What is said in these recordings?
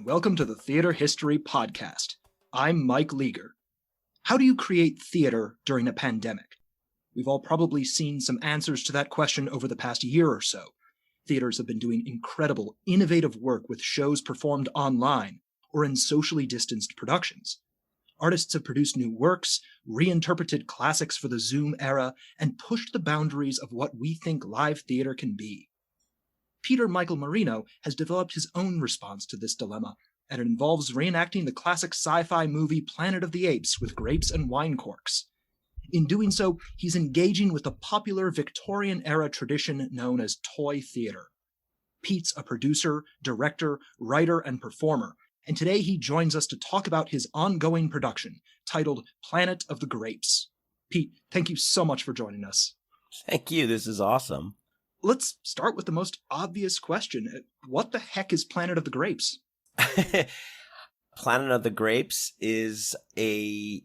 and welcome to the Theater History Podcast. I'm Mike Leager. How do you create theater during a pandemic? We've all probably seen some answers to that question over the past year or so. Theaters have been doing incredible, innovative work with shows performed online or in socially distanced productions. Artists have produced new works, reinterpreted classics for the Zoom era, and pushed the boundaries of what we think live theater can be. Michael Marino has developed his own response to this dilemma, and it involves reenacting the classic sci-fi movie Planet of the Apes with grapes and wine corks. In doing so, he's engaging with the popular Victorian-era tradition known as toy theater. Pete's a producer, director, writer, and performer, and today he joins us to talk about his ongoing production, titled Planet of the Grapes. Pete, thank you so much for joining us. Thank you. This is awesome. Let's start with the most obvious question. What the heck is Planet of the Grapes? Planet of the Grapes is a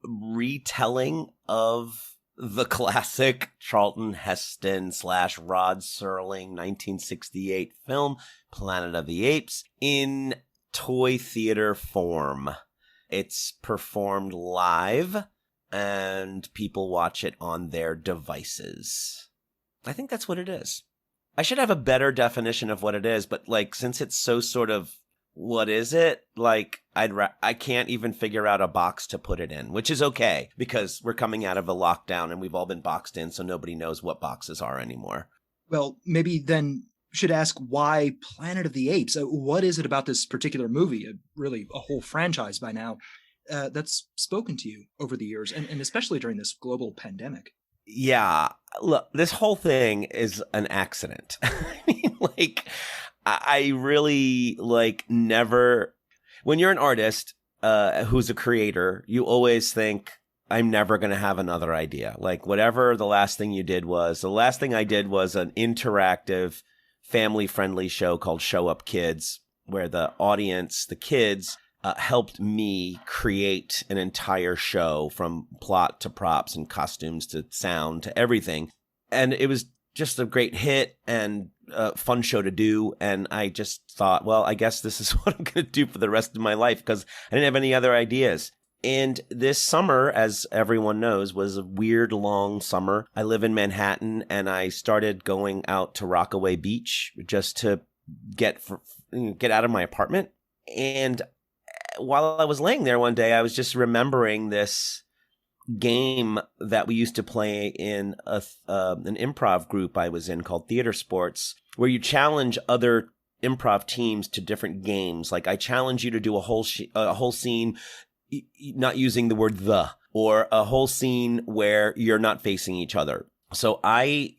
retelling of the classic Charlton Heston / Rod Serling 1968 film Planet of the Apes in toy theater form. It's performed live and people watch it on their devices. I think that's what it is. I should have a better definition of what it is, but since it's so sort of what is it? I can't even figure out a box to put it in, which is okay because we're coming out of a lockdown and we've all been boxed in, so nobody knows what boxes are anymore. Well, maybe then should ask why Planet of the Apes? What is it about this particular movie, really a whole franchise by now, that's spoken to you over the years, and especially during this global pandemic? Yeah, look, this whole thing is an accident. I mean, I really, never... When you're an artist who's a creator, you always think, I'm never going to have another idea. Whatever the last thing you did was, the last thing I did was an interactive, family-friendly show called Show Up Kids, where the audience, the kids... helped me create an entire show from plot to props and costumes to sound to everything. And it was just a great hit and a fun show to do. And I just thought, well, I guess this is what I'm going to do for the rest of my life because I didn't have any other ideas. And this summer, as everyone knows, was a weird long summer. I live in Manhattan and I started going out to Rockaway Beach just to get out of my apartment. And while I was laying there one day, I was just remembering this game that we used to play in an improv group I was in called Theater Sports, where you challenge other improv teams to different games. I challenge you to do a whole scene not using the word "the," or a whole scene where you're not facing each other. So I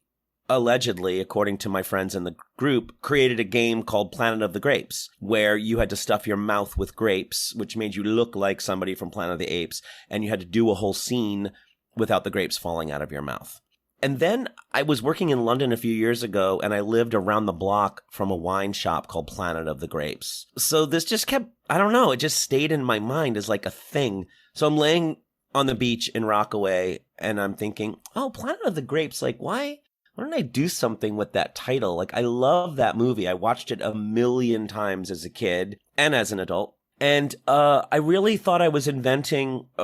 allegedly, according to my friends in the group, created a game called Planet of the Grapes, where you had to stuff your mouth with grapes, which made you look like somebody from Planet of the Apes, and you had to do a whole scene without the grapes falling out of your mouth. And then I was working in London a few years ago, and I lived around the block from a wine shop called Planet of the Grapes. So this just kept, I don't know, it just stayed in my mind as a thing. So I'm laying on the beach in Rockaway, and I'm thinking, oh, Planet of the Grapes, why don't I do something with that title? I love that movie. I watched it a million times as a kid and as an adult. And I really thought I was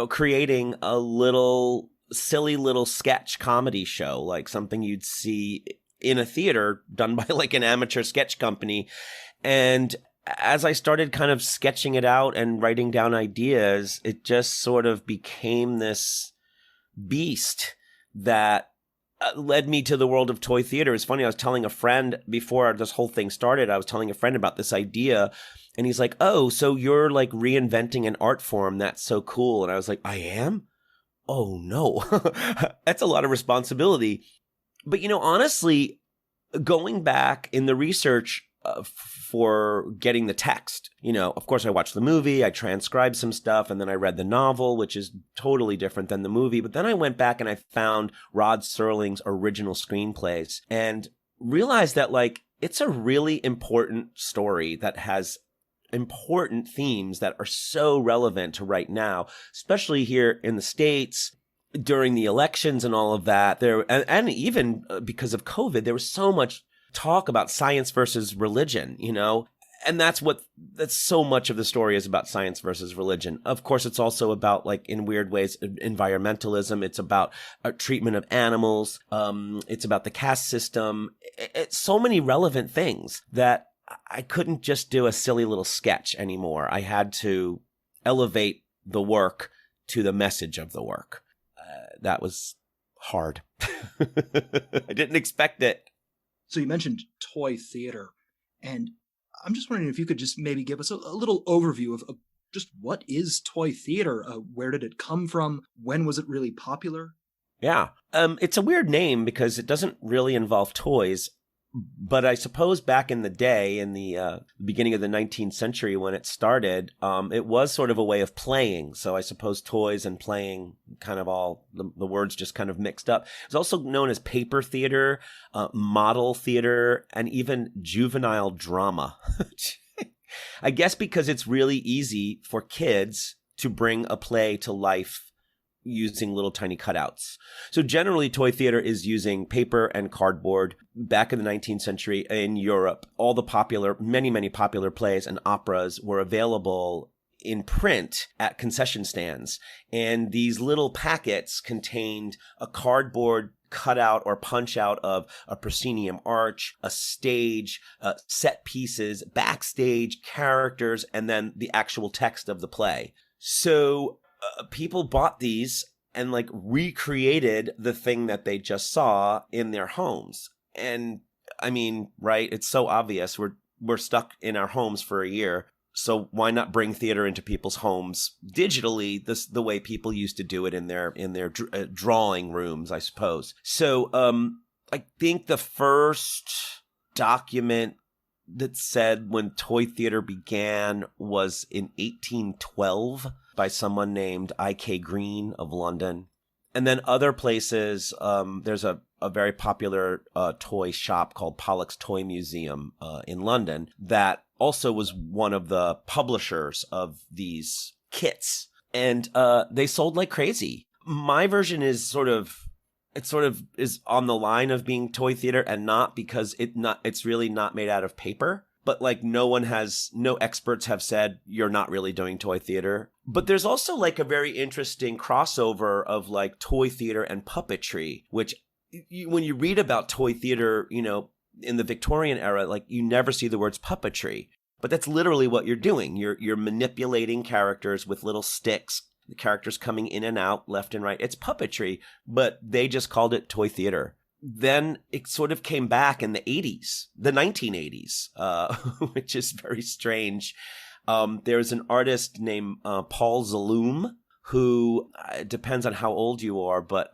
creating a silly little sketch comedy show, something you'd see in a theater done by an amateur sketch company. And as I started kind of sketching it out and writing down ideas, it just sort of became this beast that led me to the world of toy theater. It's funny, I was telling a friend before this whole thing started, I was telling a friend about this idea, and he's like, oh, so you're reinventing an art form. That's so cool. And I was like, I am? Oh, no. That's a lot of responsibility. But, honestly, going back in the research for getting the text, of course, I watched the movie, I transcribed some stuff, and then I read the novel, which is totally different than the movie. But then I went back and I found Rod Serling's original screenplays and realized that, it's a really important story that has important themes that are so relevant to right now, especially here in the States during the elections and all of that. And even because of COVID, there was so much talk about science versus religion, And that's so much of the story is about science versus religion. Of course, it's also about, like, in weird ways, environmentalism. It's about treatment of animals. It's about the caste system. It's so many relevant things that I couldn't just do a silly little sketch anymore. I had to elevate the work to the message of the work. That was hard. I didn't expect it. So you mentioned toy theater, and I'm just wondering if you could just maybe give us a little overview of just what is toy theater? Where did it come from? When was it really popular? Yeah. It's a weird name because it doesn't really involve toys. But I suppose back in the day, in the beginning of the 19th century when it started, it was sort of a way of playing. So I suppose toys and playing kind of all, the words just kind of mixed up. It's also known as paper theater, model theater, and even juvenile drama. I guess because it's really easy for kids to bring a play to life using little tiny cutouts. So generally, toy theater is using paper and cardboard. Back in the 19th century in Europe, all the many popular plays and operas were available in print at concession stands. And these little packets contained a cardboard cutout or punch out of a proscenium arch, a stage, set pieces, backstage characters, and then the actual text of the play. So people bought these and, like, recreated the thing that they just saw in their homes. And I mean, right? It's so obvious. We're stuck in our homes for a year. So why not bring theater into people's homes digitally, the way people used to do it in their drawing rooms, I suppose. So I think the first document that said when toy theater began was in 1812 by someone named I.K. Green of London. And then other places, there's a very popular toy shop called Pollock's Toy Museum in London that also was one of the publishers of these kits. And they sold like crazy. My version is sort of is on the line of being toy theater and not, because it's really not made out of paper. But, like, no experts have said you're not really doing toy theater. But there's also, like, a very interesting crossover of, like, toy theater and puppetry, which when you read about toy theater, in the Victorian era, like, you never see the words puppetry. But that's literally what you're doing. You're manipulating characters with little sticks, the characters coming in and out, left and right. It's puppetry, but they just called it toy theater. Then it sort of came back in the 80s, the 1980s, which is very strange. There's an artist named Paul Zaloom, who depends on how old you are, but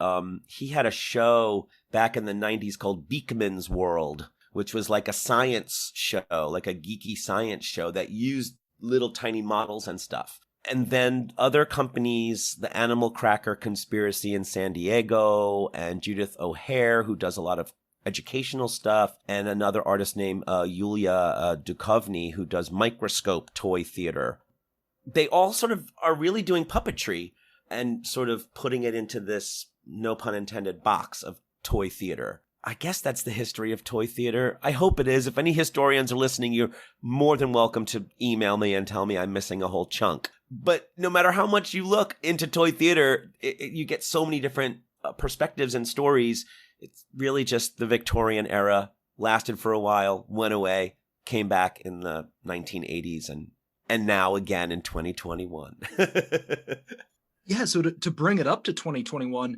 he had a show back in the 90s called Beakman's World, which was like a science show, like a geeky science show that used little tiny models and stuff. And then other companies, the Animal Cracker Conspiracy in San Diego, and Judith O'Hare, who does a lot of educational stuff, and another artist named Yulia Dukovny, who does microscope toy theater. They all sort of are really doing puppetry and sort of putting it into this, no pun intended, box of toy theater. I guess that's the history of toy theater. I hope it is. If any historians are listening, you're more than welcome to email me and tell me I'm missing a whole chunk. But no matter how much you look into toy theater, you get so many different perspectives and stories. It's really just the Victorian era, lasted for a while, went away, came back in the 1980s, and now again in 2021. Yeah, so to bring it up to 2021,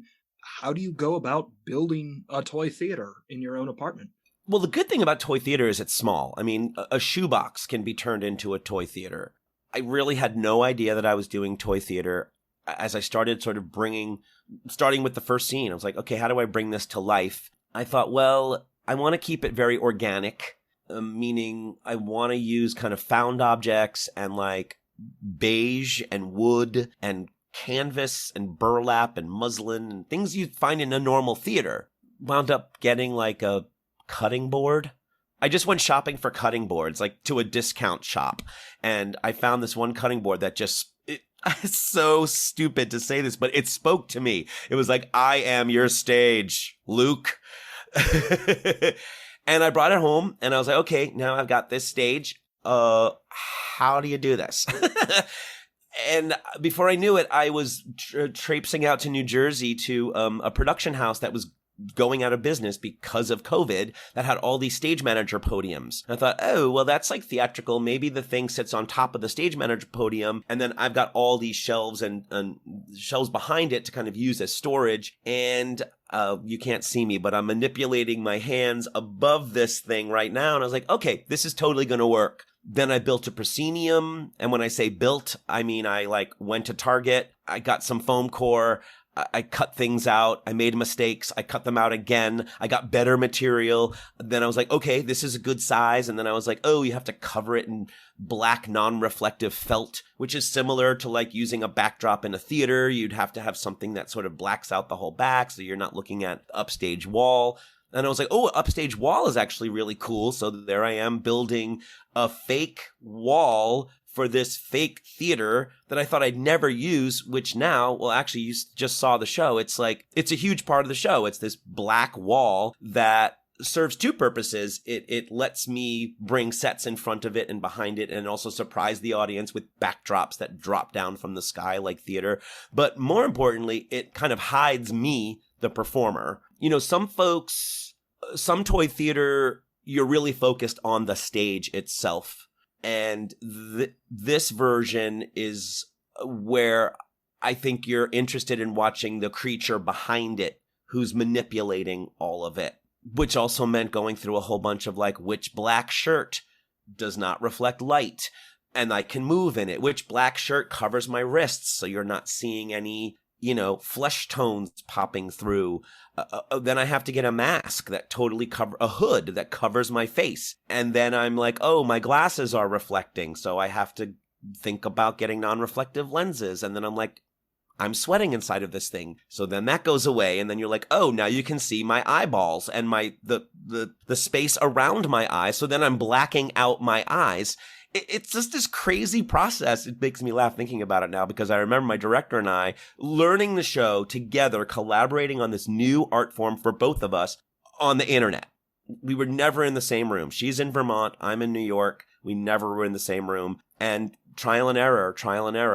how do you go about building a toy theater in your own apartment? Well, the good thing about toy theater is it's small. I mean, a shoebox can be turned into a toy theater. I really had no idea that I was doing toy theater. As I started sort of starting with the first scene, I was like, okay, how do I bring this to life? I thought, well, I want to keep it very organic, meaning I want to use kind of found objects and like beige and wood and canvas and burlap and muslin and things you'd find in a normal theater. Wound up getting like a cutting board. I just went shopping for cutting boards, like to a discount shop. And I found this one cutting board that it's so stupid to say this, but it spoke to me. It was like, I am your stage, Luke. And I brought it home and I was like, okay, now I've got this stage. how do you do this? And before I knew it, I was traipsing out to New Jersey to a production house that was going out of business because of COVID that had all these stage manager podiums. And I thought, oh, well, that's like theatrical. Maybe the thing sits on top of the stage manager podium. And then I've got all these shelves and shelves behind it to kind of use as storage. And you can't see me, but I'm manipulating my hands above this thing right now. And I was like, okay, this is totally going to work. Then I built a proscenium. And when I say built, I mean, I like went to Target. I got some foam core. I cut things out. I made mistakes. I cut them out again. I got better material. Then I was like, okay, this is a good size. And then I was like, oh, you have to cover it in black non-reflective felt, which is similar to like using a backdrop in a theater. You'd have to have something that sort of blacks out the whole back so you're not looking at the upstage wall. And I was like, oh, upstage wall is actually really cool. So there I am building a fake wall for this fake theater that I thought I'd never use, which now, well, actually, you just saw the show. It's like, it's a huge part of the show. It's this black wall that serves two purposes. It lets me bring sets in front of it and behind it and also surprise the audience with backdrops that drop down from the sky like theater. But more importantly, it kind of hides me, the performer. You know, some folks, some toy theater, you're really focused on the stage itself. And this version is where I think you're interested in watching the creature behind it who's manipulating all of it, which also meant going through a whole bunch of like, which black shirt does not reflect light and I can move in it, which black shirt covers my wrists so you're not seeing any, you know, flesh tones popping through. Then I have to get a mask that totally a hood that covers my face. And then I'm like, oh, my glasses are reflecting. So I have to think about getting non-reflective lenses. And then I'm like, I'm sweating inside of this thing. So then that goes away. And then you're like, oh, now you can see my eyeballs and the space around my eyes. So then I'm blacking out my eyes. It's just this crazy process. It makes me laugh thinking about it now because I remember my director and I learning the show together, collaborating on this new art form for both of us on the internet. We were never in the same room. She's in Vermont. I'm in New York. We never were in the same room. And trial and error.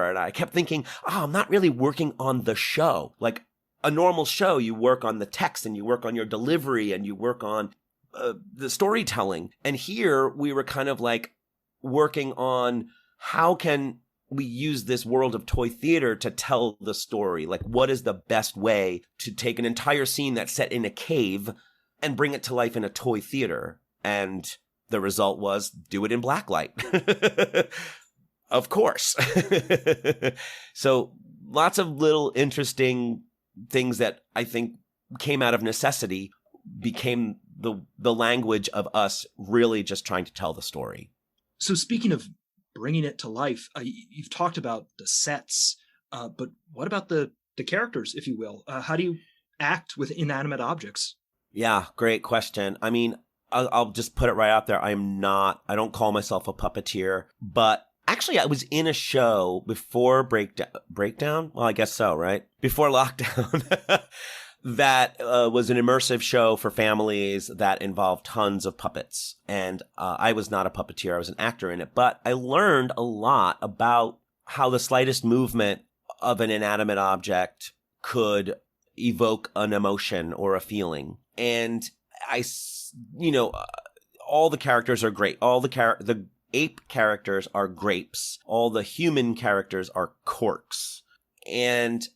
And I kept thinking, oh, I'm not really working on the show. Like a normal show, you work on the text and you work on your delivery and you work on the storytelling. And here we were kind of like, working on how can we use this world of toy theater to tell the story? Like, what is the best way to take an entire scene that's set in a cave and bring it to life in a toy theater? And the result was do it in blacklight. Of course. So lots of little interesting things that I think came out of necessity became the language of us really just trying to tell the story. So speaking of bringing it to life, you've talked about the sets, but what about the characters, if you will? How do you act with inanimate objects? Yeah, great question. I mean, I'll just put it right out there. I don't call myself a puppeteer, but actually I was in a show before Breakdown? Well, I guess so, right? Before lockdown. That was an immersive show for families that involved tons of puppets. And I was not a puppeteer. I was an actor in it. But I learned a lot about how the slightest movement of an inanimate object could evoke an emotion or a feeling. And all the characters are great. All the ape characters are grapes. All the human characters are corks. And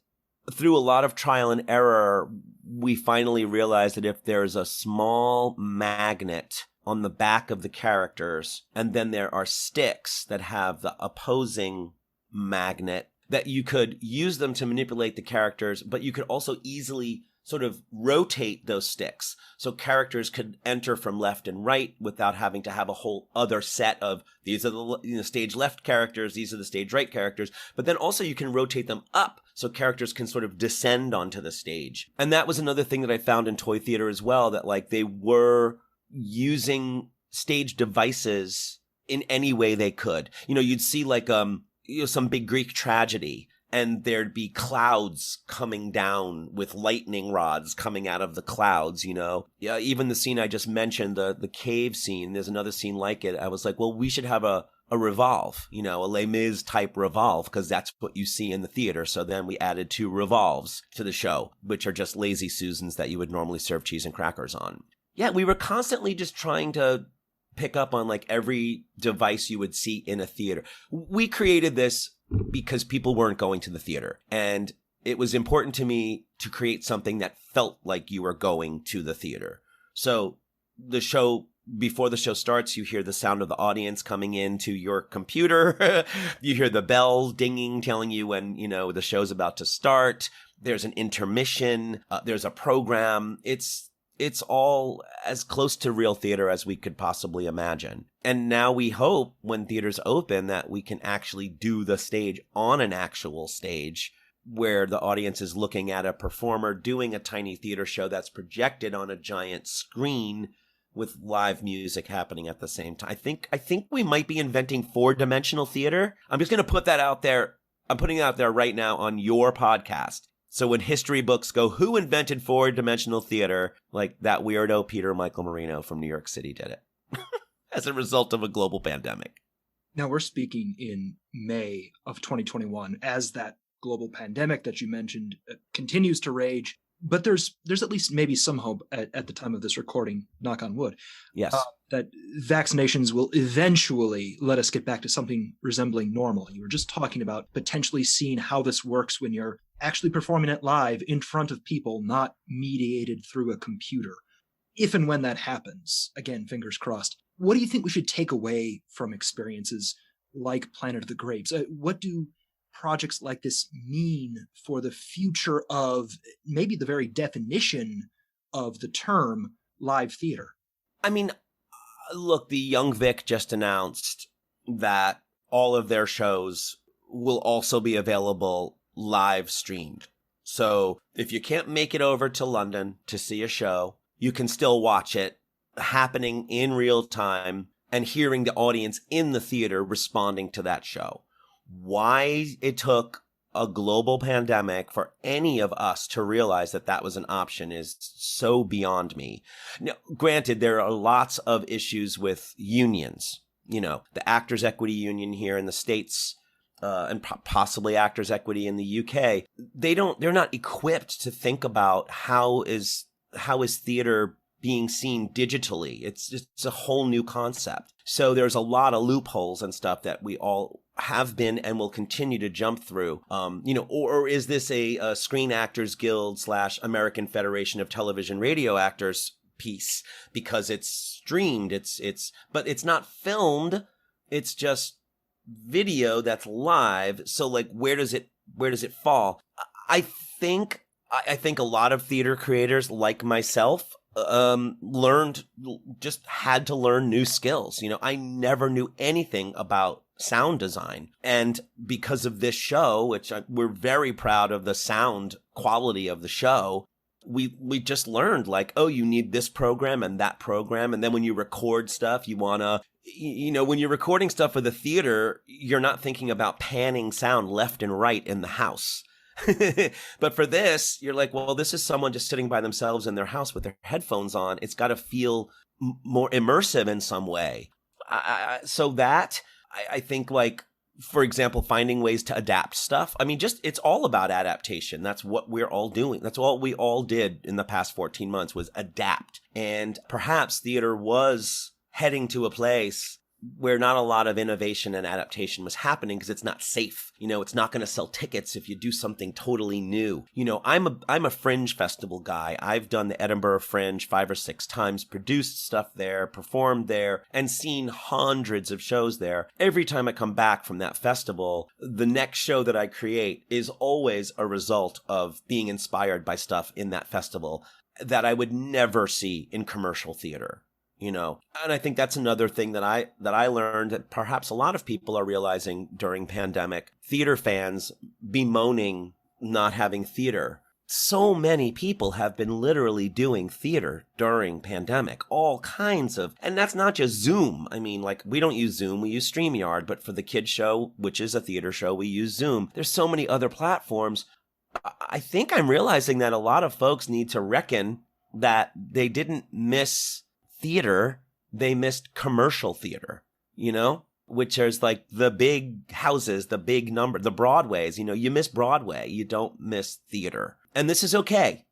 through a lot of trial and error, we finally realized that if there's a small magnet on the back of the characters, and then there are sticks that have the opposing magnet, that you could use them to manipulate the characters, but you could also easily sort of rotate those sticks. So characters could enter from left and right without having to have a whole other set of, these are the stage left characters, these are the stage right characters. But then also you can rotate them up so characters can sort of descend onto the stage. And that was another thing that I found in toy theater as well, that like they were using stage devices in any way they could. You know, you'd see like some big Greek tragedy, and there'd be clouds coming down with lightning rods coming out of the clouds, you know? Yeah, even the scene I just mentioned, the cave scene, there's another scene like it. I was like, well, we should have a revolve, you know, a Les Mis type revolve, because that's what you see in the theater. So then we added 2 revolves to the show, which are just lazy Susans that you would normally serve cheese and crackers on. Yeah, we were constantly just trying to pick up on like every device you would see in a theater. We created this because people weren't going to the theater, and it was important to me to create something that felt like you were going to the theater. So the show, before the show starts, you hear the sound of the audience coming into your computer. You hear the bell dinging, telling you when, you know, the show's about to start. There's an intermission. There's a program. It's all as close to real theater as we could possibly imagine. And now we hope when theaters open that we can actually do the stage on an actual stage where the audience is looking at a performer doing a tiny theater show that's projected on a giant screen with live music happening at the same time. I think we might be inventing 4-dimensional theater. I'm just going to put that out there. I'm putting it out there right now on your podcast. So when history books go, who invented 4-dimensional theater? Like that weirdo Peter Michael Marino from New York City did it as a result of a global pandemic. Now we're speaking in May of 2021 as that global pandemic that you mentioned continues to rage. But there's at least maybe some hope at the time of this recording, knock on wood. Yes. That vaccinations will eventually let us get back to something resembling normal. You were just talking about potentially seeing how this works when you're actually performing it live in front of people, not mediated through a computer. If and when that happens, again, fingers crossed, what do you think we should take away from experiences like Planet of the Grapes? What do projects like this mean for the future of maybe the very definition of the term live theater? I mean, look, the Young Vic just announced that all of their shows will also be available live streamed. So if you can't make it over to London to see a show, you can still watch it happening in real time and hearing the audience in the theater responding to that show. Why it took a global pandemic for any of us to realize that that was an option is so beyond me. Now, granted, there are lots of issues with unions. You know, the Actors Equity Union here in the States, and possibly Actors Equity in the UK. They're not equipped to think about how is theater being seen digitally. It's a whole new concept. So there's a lot of loopholes and stuff that we all have been and will continue to jump through. Or is this a Screen Actors Guild / American Federation of Television Radio Actors piece because it's streamed? But it's not filmed. It's just video that's live. So like, where does it fall? I think a lot of theater creators like myself had to learn new skills. You know, I never knew anything about sound design. And because of this show, which we're very proud of the sound quality of the show, we just learned like, oh, you need this program and that program. And then when you record stuff, you want to, when you're recording stuff for the theater, you're not thinking about panning sound left and right in the house. But for this, you're like, well, this is someone just sitting by themselves in their house with their headphones on. It's got to feel more immersive in some way. I think, like, for example, finding ways to adapt stuff. I mean, it's all about adaptation. That's what we're all doing. That's all we all did in the past 14 months was adapt. And perhaps theater was heading to a place where not a lot of innovation and adaptation was happening because it's not safe. It's not going to sell tickets if you do something totally new. I'm a Fringe festival guy. I've done the Edinburgh Fringe 5 or 6 times, produced stuff there, performed there, and seen hundreds of shows there. Every time I come back from that festival, the next show that I create is always a result of being inspired by stuff in that festival that I would never see in commercial theater. And I think that's another thing that I learned that perhaps a lot of people are realizing during pandemic. Theater fans bemoaning not having theater. So many people have been literally doing theater during pandemic, all kinds of, and that's not just Zoom. I mean, like, we don't use Zoom, we use StreamYard, but for the kids show, which is a theater show, we use Zoom. There's so many other platforms. I think I'm realizing that a lot of folks need to reckon that they didn't miss theater, they missed commercial theater, you know? Which is like the big houses, the big number, the Broadways. You know, you miss Broadway, you don't miss theater. And this is okay.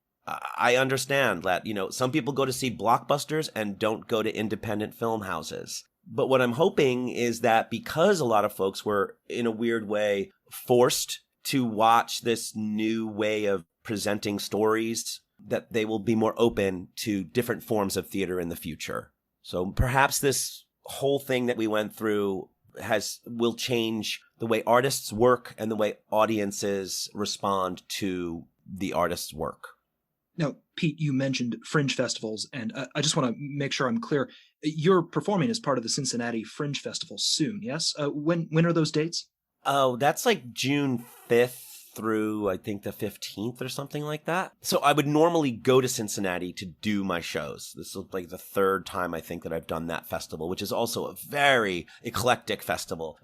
I understand that, you know, some people go to see blockbusters and don't go to independent film houses. But what I'm hoping is that because a lot of folks were, in a weird way, forced to watch this new way of presenting stories, that they will be more open to different forms of theater in the future. So perhaps this whole thing that we went through will change the way artists work and the way audiences respond to the artist's work. Now, Pete, you mentioned fringe festivals, and I just want to make sure I'm clear. You're performing as part of the Cincinnati Fringe Festival soon, yes? When are those dates? Oh, that's like June 5th through, I think, the 15th or something like that. So I would normally go to Cincinnati to do my shows. This is like the third time I think that I've done that festival, which is also a very eclectic festival.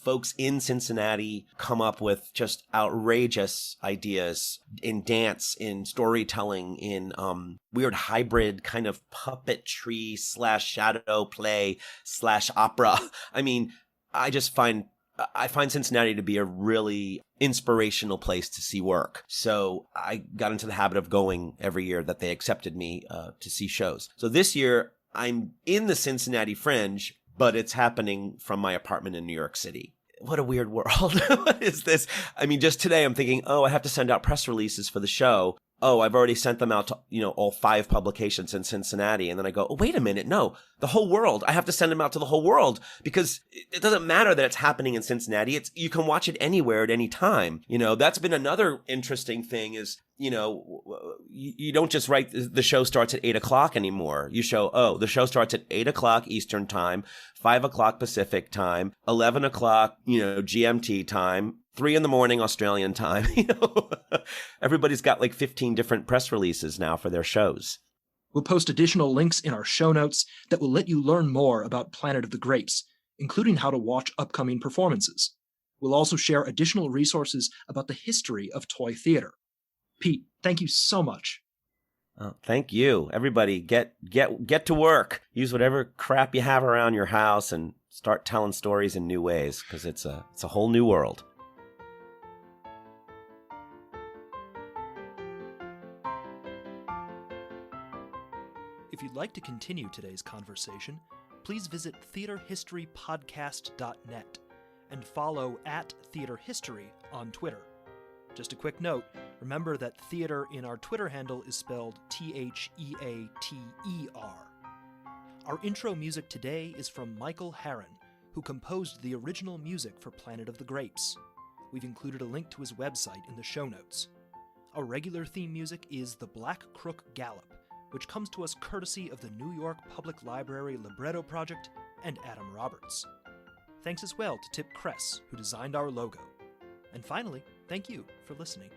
Folks in Cincinnati come up with just outrageous ideas in dance, in storytelling, in weird hybrid kind of puppetry / shadow play / opera. I mean, I find Cincinnati to be a really inspirational place to see work. So I got into the habit of going every year that they accepted me to see shows. So this year I'm in the Cincinnati Fringe, but it's happening from my apartment in New York City. What a weird world. What is this? I mean, just today I'm thinking, oh, I have to send out press releases for the show. Oh, I've already sent them out to, you know, all 5 publications in Cincinnati. And then I go, oh, wait a minute. No, the whole world. I have to send them out to the whole world because it doesn't matter that it's happening in Cincinnati. You can watch it anywhere at any time. You know, that's been another interesting thing is, you know, you don't just write the show starts at 8:00 anymore. You show, oh, the show starts at 8:00 Eastern time, 5:00 Pacific time, 11:00, you know, GMT time, 3 a.m. Australian time. You know, everybody's got like 15 different press releases now for their shows. We'll post additional links in our show notes that will let you learn more about Planet of the Grapes, including how to watch upcoming performances. We'll also share additional resources about the history of toy theater. Pete, thank you so much. Oh, thank you. Everybody, get to work. Use whatever crap you have around your house and start telling stories in new ways, because it's a whole new world. If you'd like to continue today's conversation, please visit theaterhistorypodcast.net and follow @theaterhistory on Twitter. Just a quick note, remember that theater in our Twitter handle is spelled THEATER. Our intro music today is from Michael Marino, who composed the original music for Planet of the Grapes. We've included a link to his website in the show notes. Our regular theme music is The Black Crook Gallop, which comes to us courtesy of the New York Public Library Libretto Project and Adam Roberts. Thanks as well to Tip Kress, who designed our logo. And finally, thank you for listening.